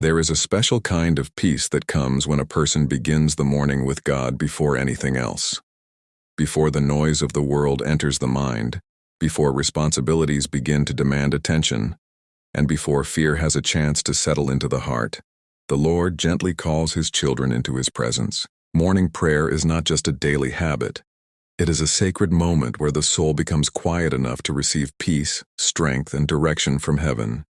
There is a special kind of peace that comes when a person begins the morning with God before anything else. Before the noise of the world enters the mind, before responsibilities begin to demand attention, and before fear has a chance to settle into the heart, the Lord gently calls His children into His presence. Morning prayer is not just a daily habit. It is a sacred moment where the soul becomes quiet enough to receive peace, strength, and direction from heaven.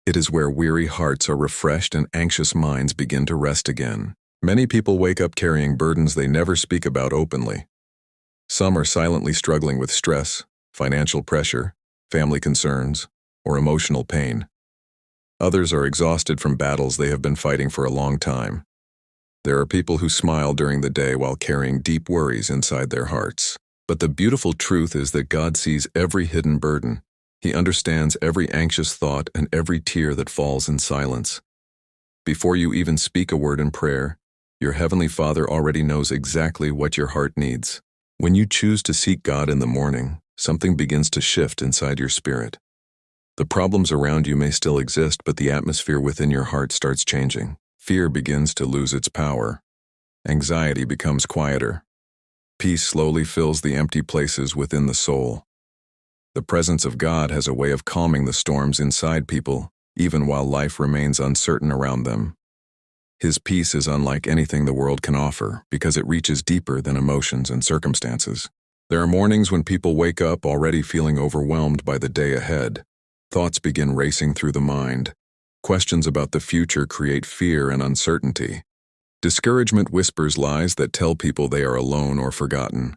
It is where weary hearts are refreshed and anxious minds begin to rest again. Many people wake up carrying burdens they never speak about openly. Some are silently struggling with stress, financial pressure, family concerns, or emotional pain. Others are exhausted from battles they have been fighting for a long time. There are people who smile during the day while carrying deep worries inside their hearts. But the beautiful truth is that God sees every hidden burden. He understands every anxious thought and every tear that falls in silence. Before you even speak a word in prayer, your Heavenly Father already knows exactly what your heart needs. When you choose to seek God in the morning, something begins to shift inside your spirit. The problems around you may still exist, but the atmosphere within your heart starts changing. Fear begins to lose its power. Anxiety becomes quieter. Peace slowly fills the empty places within the soul. The presence of God has a way of calming the storms inside people, even while life remains uncertain around them. His peace is unlike anything the world can offer because it reaches deeper than emotions and circumstances. There are mornings when people wake up already feeling overwhelmed by the day ahead. Thoughts begin racing through the mind. Questions about the future create fear and uncertainty. Discouragement whispers lies that tell people they are alone or forgotten.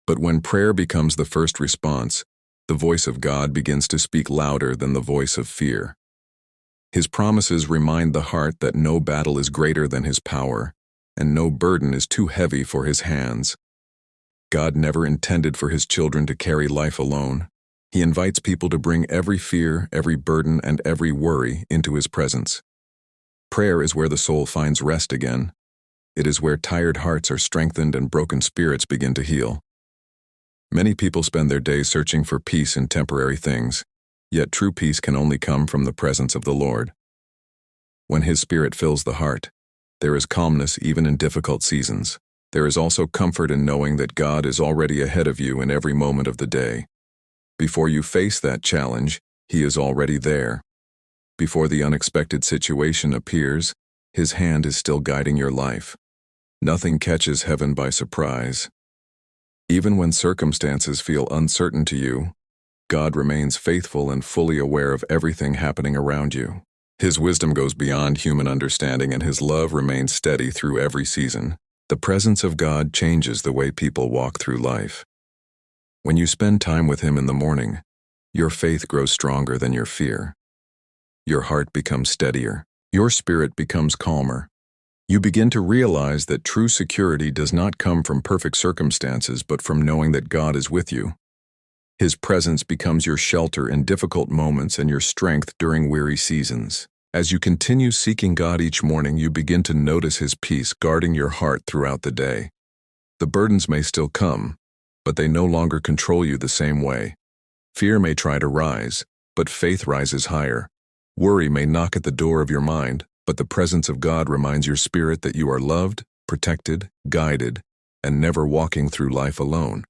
But when prayer becomes the first response, the voice of God begins to speak louder than the voice of fear. His promises remind the heart that no battle is greater than His power, and no burden is too heavy for His hands. God never intended for His children to carry life alone. He invites people to bring every fear, every burden, and every worry into His presence. Prayer is where the soul finds rest again. It is where tired hearts are strengthened and broken spirits begin to heal. Many people spend their days searching for peace in temporary things, yet true peace can only come from the presence of the Lord. When His Spirit fills the heart, there is calmness even in difficult seasons. There is also comfort in knowing that God is already ahead of you in every moment of the day. Before you face that challenge, He is already there. Before the unexpected situation appears, His hand is still guiding your life. Nothing catches heaven by surprise. Even when circumstances feel uncertain to you, God remains faithful and fully aware of everything happening around you. His wisdom goes beyond human understanding and His love remains steady through every season. The presence of God changes the way people walk through life. When you spend time with Him in the morning, your faith grows stronger than your fear. Your heart becomes steadier. Your spirit becomes calmer. You begin to realize that true security does not come from perfect circumstances but from knowing that God is with you. His presence becomes your shelter in difficult moments and your strength during weary seasons. As you continue seeking God each morning, you begin to notice His peace guarding your heart throughout the day. The burdens may still come, but they no longer control you the same way. Fear may try to rise, but faith rises higher. Worry may knock at the door of your mind, but the presence of God reminds your spirit that you are loved, protected, guided, and never walking through life alone.